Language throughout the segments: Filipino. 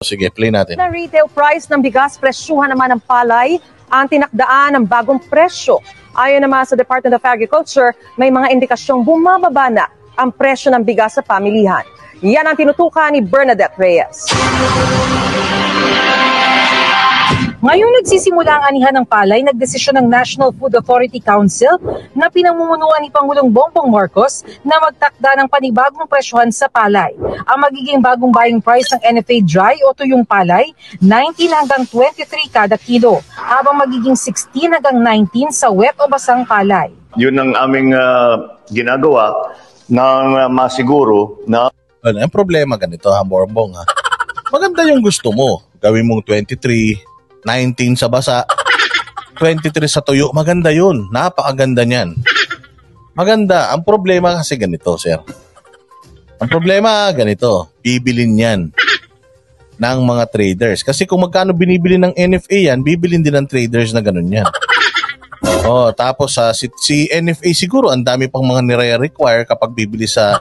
Sige, play natin. Na retail price ng bigas, presyuhan naman ng palay ang tinakdaan ng bagong presyo. Ayon naman sa Department of Agriculture, may mga indikasyong bumababa na ang presyo ng bigas sa pamilihan. Yan ang tinutukan ni Bernadette Reyes. Ngayong nagsisimula ang anihan ng palay, nagdesisyon ng National Food Authority Council na pinamumunuan ni Pangulong Bongbong Marcos na magtakda ng panibagong presyohan sa palay. Ang magiging bagong buying price ng NFA dry o tuyong palay, 19 hanggang 23 kada kilo, habang magiging 16 hanggang 19 sa wet o basang palay. Yun ang aming ginagawa na masiguro na... Ang problema ganito, Bongbong, ha? Maganda yung gusto mo. Gawin mong 23, 19 sa basa, 23 sa tuyo. Maganda yun. Napakaganda niyan. Maganda. Ang problema kasi ganito, sir. Ang problema ganito. Bibilin yan ng mga traders. Kasi kung magkano binibili ng NFA yan, bibilin din ng traders na ganun yan. Tapos si NFA siguro, ang dami pang mga nire-require kapag bibili sa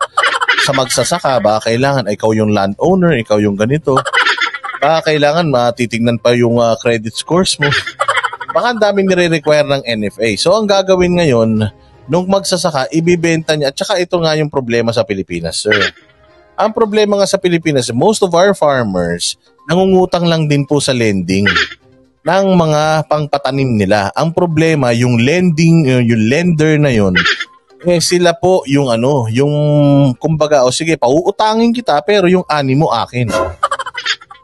magsasaka. Baka kailangan ikaw yung landowner, ikaw yung ganito. Baka kailangan matitignan pa yung credit scores mo. Baka ang daming nire-require ng NFA. So ang gagawin ngayon, nung magsasaka, ibibenta niya. At saka ito nga yung problema sa Pilipinas, sir. Ang problema nga sa Pilipinas, most of our farmers, nangungutang lang din po sa lending ng mga pangpatanim nila. Ang problema, yung lender na yun, sila po yung kumbaga, sige, pauutangin kita, pero yung ani mo akin.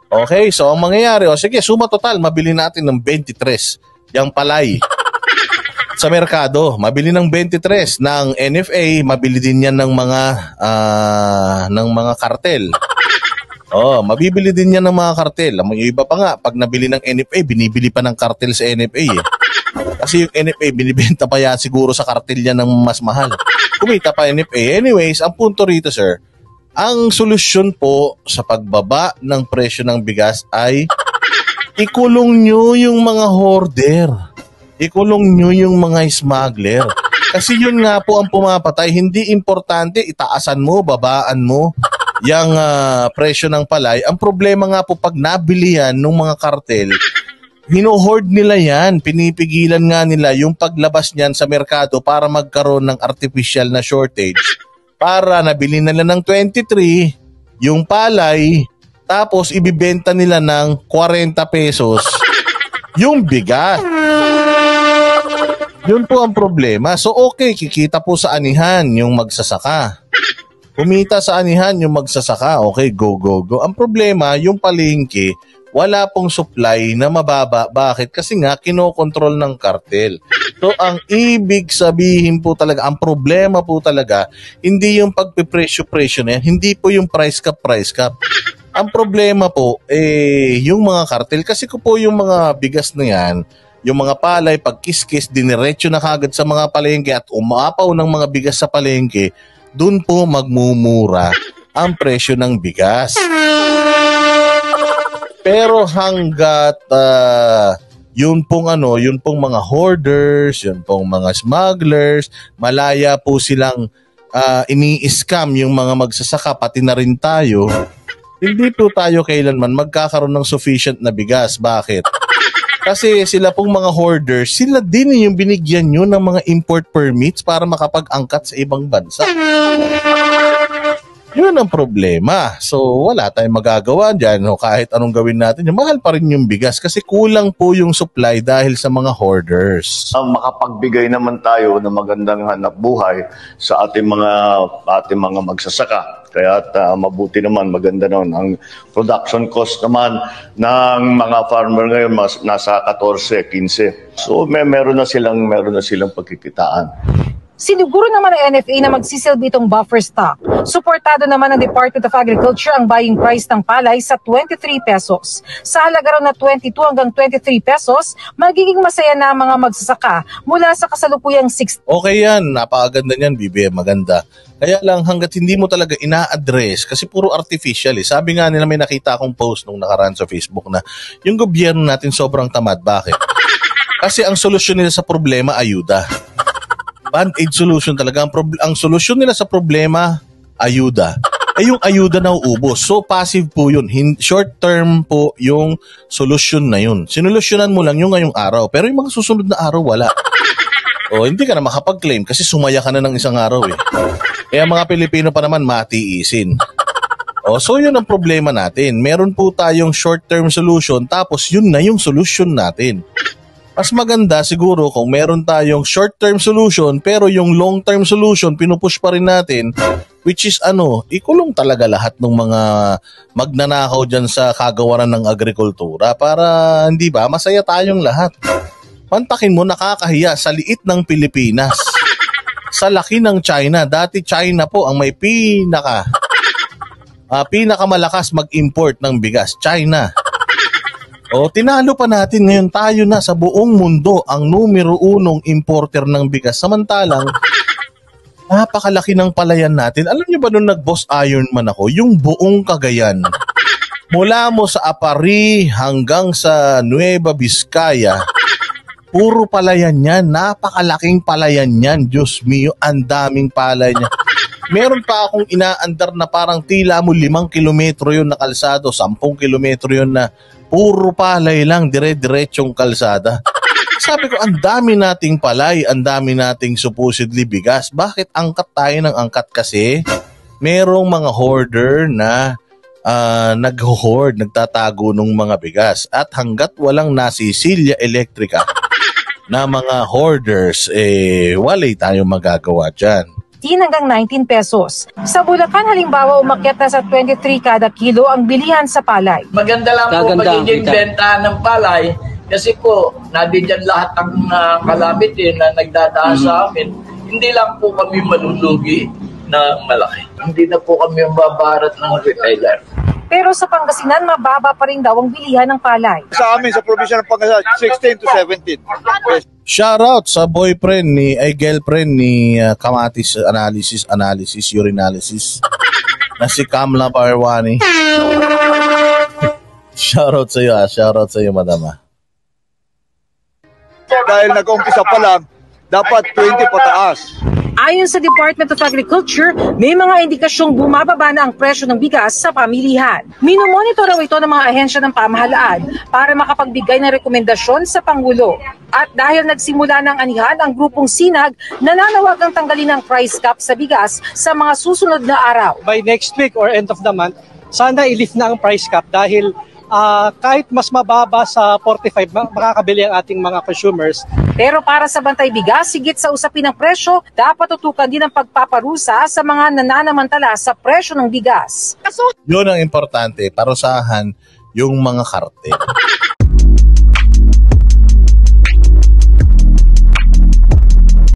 Okay, so ang mangyayari, sige, suma total, mabili natin ng 23 yung palay sa merkado. Mabili ng 23 ng NFA, mabili din yan ng mga kartel. Mabibili din yan ng mga kartel. Yung iba pa nga, pag nabili ng NFA, binibili pa ng kartel sa NFA. Kasi yung NFA, binibenta pa yan siguro sa kartel yan ng mas mahal. Kumita pa NFA. Anyways, ang punto rito, sir, ang solusyon po sa pagbaba ng presyo ng bigas ay ikulong nyo yung mga hoarder. Ikulong nyo yung mga smuggler. Kasi yun nga po ang pumapatay. Hindi importante itaasan mo, babaan mo yung presyo ng palay. Ang problema nga po pag nabili yan ng mga kartel, hino-hoard nila yan. Pinipigilan nga nila yung paglabas niyan sa merkado para magkaroon ng artificial na shortage. Para nabili nila ng 23 yung palay, tapos ibibenta nila ng 40 pesos yung bigas. Yun po ang problema. So okay, kikita po sa anihan yung magsasaka. Kumita sa anihan yung magsasaka. Okay, go. Ang problema, yung palengke, wala pong supply na mababa. Bakit? Kasi nga, kinokontrol ng kartel. So, ang ibig sabihin po talaga, ang problema po talaga, hindi yung pagpipresyo-presyo na yan, hindi po yung price cap. Ang problema po, yung mga kartel, kasi ko po yung mga bigas na yan, yung mga palay, pag kiskis, diniretso na kagad sa mga palengke at umapaw ng mga bigas sa palengke, dun po magmumura ang presyo ng bigas. Pero hanggat yun pong mga hoarders, yun pong mga smugglers, malaya po silang ini-scam yung mga magsasaka, pati na rin tayo, hindi po tayo kailanman magkakaroon ng sufficient na bigas. Bakit? Kasi sila pong mga hoarders, sila din yung binigyan nyo ng mga import permits para makapag-angkat sa ibang bansa. Yun ang problema. So, wala tayong magagawa dyan. O kahit anong gawin natin, mahal pa rin yung bigas kasi kulang po yung supply dahil sa mga hoarders. Makapagbigay naman tayo ng magandang hanap buhay sa ating mga magsasaka. Kaya mabuti naman, maganda naman. Ang production cost naman ng mga farmer ngayon nasa 14, 15. So, meron na silang pagkikitaan. Siniguro naman ng NFA na magsisilbi itong buffer stock. Suportado naman ng Department of Agriculture ang buying price ng palay sa 23 pesos. Sa halaga raw na 22 hanggang 23 pesos, magiging masaya na ang mga magsasaka mula sa kasalukuyang 60. Okay yan, napakaganda niyan, BBM, maganda. Kaya lang hanggat hindi mo talaga ina-address, kasi puro artificial eh. Sabi nga nila, may nakita akong post nung nakaraan sa Facebook na yung gobyerno natin sobrang tamad. Bakit? Kasi ang solusyon nila sa problema, ayuda. Band-aid solution talaga. Ang solusyon nila sa problema, ayuda. yung ayuda na uubos. So passive po yun. Short term po yung solusyon na yun. Sinolusyonan mo lang yung ngayong araw. Pero yung mga susunod na araw, wala. O hindi ka na makapag-claim kasi sumaya ka na ng isang araw eh. Kaya mga Pilipino pa naman matiisin. O so yun ang problema natin. Meron po tayong short term solution tapos yun na yung solution natin. Mas maganda siguro kung meron tayong short-term solution pero yung long-term solution pinupush pa rin natin, which is ikulong talaga lahat ng mga magnanakaw dyan sa kagawaran ng agrikultura para hindi ba masaya tayong lahat. Pantakin mo, nakakahiya sa liit ng Pilipinas. Sa laki ng China. Dati China po ang may pinakamalakas mag-import ng bigas. China. O, tinalo pa natin ngayon, tayo na sa buong mundo ang numero 1 importer ng bigas. Samantalang, napakalaki ng palayan natin. Alam niyo ba nung nag-boss Ironman ako, yung buong Cagayan, mula mo sa Apari hanggang sa Nueva Vizcaya, puro palayan yan. Napakalaking palayan yan. Diyos mio, ang daming palay niya. Meron pa akong inaandar na parang tila mo 5 kilometro yun na kalsado, 10 kilometro yun na puro palay lang, dire-diretsong kalsada. Sabi ko, ang dami nating palay, ang dami nating supposedly bigas. Bakit angkat tayo ng angkat? Kasi merong mga hoarder na nag-hoard, nagtatago ng mga bigas. At hanggat walang nasisilya elektrika na mga hoarders, walay tayong magagawa dyan. Hanggang 19 pesos. Sa Bulacan, halimbawa, umakyat na sa 23 kada kilo ang bilihan sa palay. Maganda lang po magiging bentahan ng palay kasi po, nandyan lahat ng calamity na nagdadaan sa amin. Hindi lang po kami malulugi na malaki. Hindi na po kami mababarat ng retailer. Pero sa Pangasinan, mababa pa rin daw ang bilihan ng palay. Sa amin, sa probinsya ng Pangasinan, 16 to 17. Shoutout sa girlfriend ni Kamatis Analysis, Urinalysis na si Kamla Parwani. Shoutout sa iyo, madama. Dahil nag-umpisa pa lang, dapat 20 pataas. Ayon sa Department of Agriculture, may mga indikasyong bumababa na ang presyo ng bigas sa pamilihan. Minomonitor raw ito ng mga ahensya ng pamahalaan para makapagbigay ng rekomendasyon sa Pangulo. At dahil nagsimula ng anihan ang grupong Sinag, nananawagang tanggalin ang price cap sa bigas sa mga susunod na araw. By next week or end of the month, sana i-lift na ang price cap dahil kahit mas mababa sa 45, makakabili ang ating mga consumers. Pero para sa Bantay Bigas, sigit sa usapin ng presyo, dapat tutukan din ang pagpaparusa sa mga nananamantala sa presyo ng bigas. Yun ang importante, parusahan yung mga kartel.